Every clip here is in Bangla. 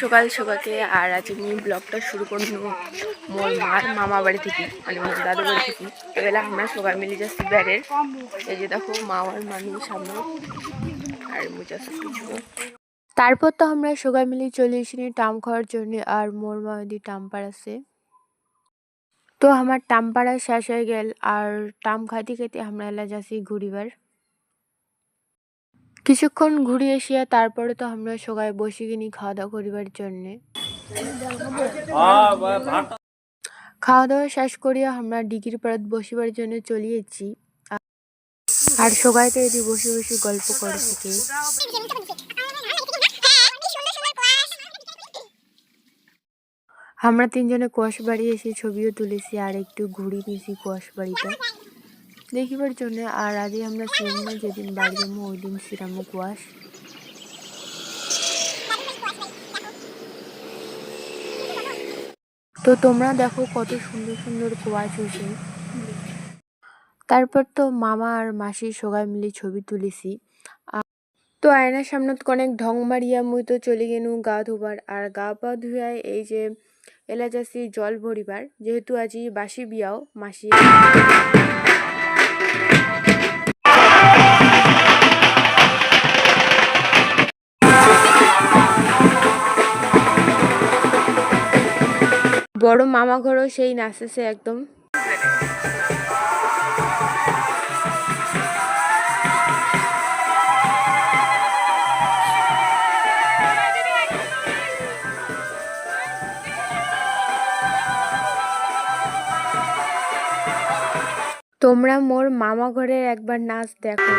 সকাল সকালে আর আজ আমি ব্লগটা শুরু করবো মোর মার মামা বাড়ি থেকে মানে মোর দাদু বাড়ি থেকে এবেলা আমরা সবাই মিলে যাচ্ছি বেড়ের এই যে দেখো মা আর মানুষ সামনে আর মুজাচ্ছে কিছু। তারপর তো আমরা সবাই মিলে চলে এসেছি টাম খাওয়ার জন্য আর মোর মাদি টাম্পার আছে তো আমার টাম্পারা শেষ হয়ে গেল আর টাম খাইতে খাইতে আমরা এলা যাচ্ছি ঘুরিবার। কিছুক্ষণ ঘুরে এসিয়া তারপরে তো আমরা সবাই বসে কিনি খাওয়া দাওয়া করিবার জন্যে। খাওয়া দাওয়া শেষ করিয়া আমরা ডিগির পাড়াত বসিবার জন্য চলিয়েছি আর সবাই তো এটি বসে বসে গল্প করে থাকে। আমরা তিনজনে কোয়াশ বাড়ি এসে ছবিও তুলেছি আর একটু ঘুরে নিয়েছি কোয়াশ বাড়িটা দেখিবার জন্য। আর আজই আমরা শ্রীরামে যেদিন বাড়ি যাবো ওই দিন শ্রীরাম কোয়াশ। তো তোমরা দেখো কত সুন্দর সুন্দর কোয়াশ হয়েছে। তারপর তো মামা আর মাসি সবাই মিলে ছবি তুলেছি। তো আয়নার সামনে অনেক ঢং মারিয়া মুই তো চলে গেনু গা ধোবার আর গা পা ধুয়ায় এই যে এলা যাচ্ছি জল ভরিবার যেহেতু আজি বাসি বিয়াও মাসি। বড় মামা ঘরও সেই নাচেছে একদম। তোমরা মোর মামা ঘরের একবার নাচ দেখো।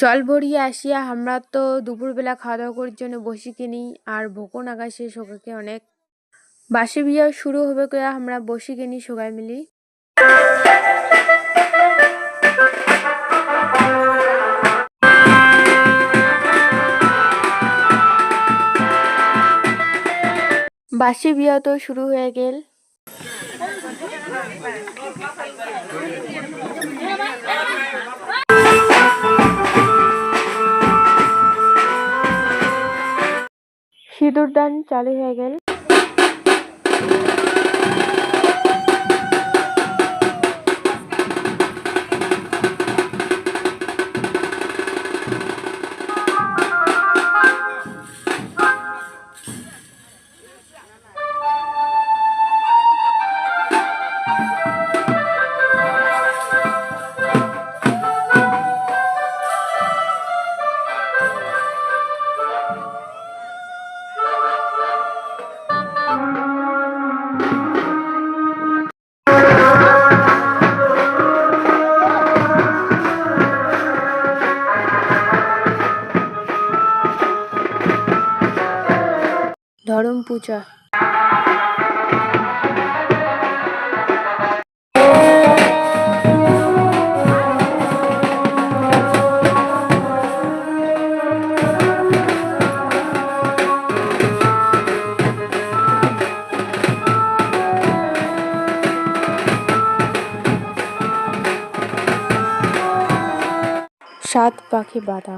জল ভরিয়ে আসিয়া আমরা তো দুপুরবেলা খাওয়া দাওয়া করার জন্য বসি কিনি আর ভোকো নাগা শেষ হোকে অনেক বাসি বিয়া শুরু হবে কয়া আমরা বসি কিনি সবাই মিলি। বাসি বিয়া তো শুরু হয়ে গেল। সিঁদুর দান চালু হয়ে গেল। ধরম পূজা সাত পাখি বাঁধা।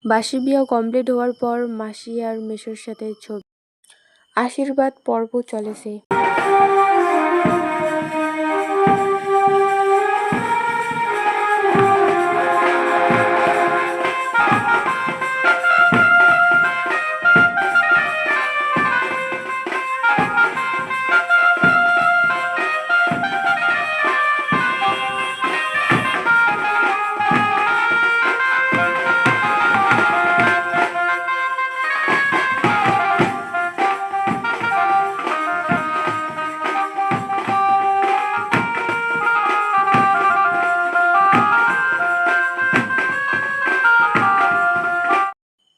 বাসি বিয়া কমপ্লিট হওয়ার পর মাসি আর মেসোর সাথে ছবি আশীর্বাদ পর্ব চলেছে।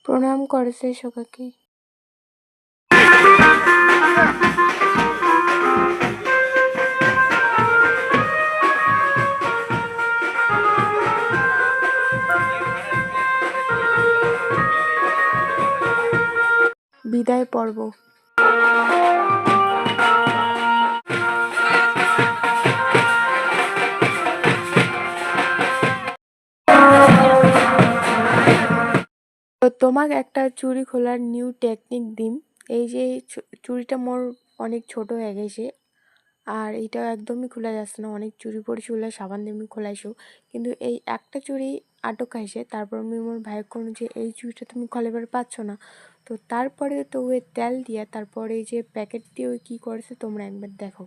প্রণাম করেছে সবাইকে। বিদায় পর্ব। তো তোমাক একটা চুড়ি খোলার নিউ টেকনিক দিম। এই যে চুড়িটা মোর অনেক ছোট হয়ে গেছে, আর এইটা একদমই খোলা যাচ্ছে না। অনেক চুড়ি পড়েছি ওগুলো সাবান দিয়ে আমি খোলাইছো, কিন্তু এই একটা চুড়ি আটক খাইছে। তারপর আমি মোর ভাইকে কোনো যে এই চুড়িটা তুমি খোলাবার পাচ্ছ না, তো তারপরে তো ওই তেল দিয়ে তারপরে এই যে প্যাকেট দিয়ে ওই কী করেছে তোমরা একবার দেখো।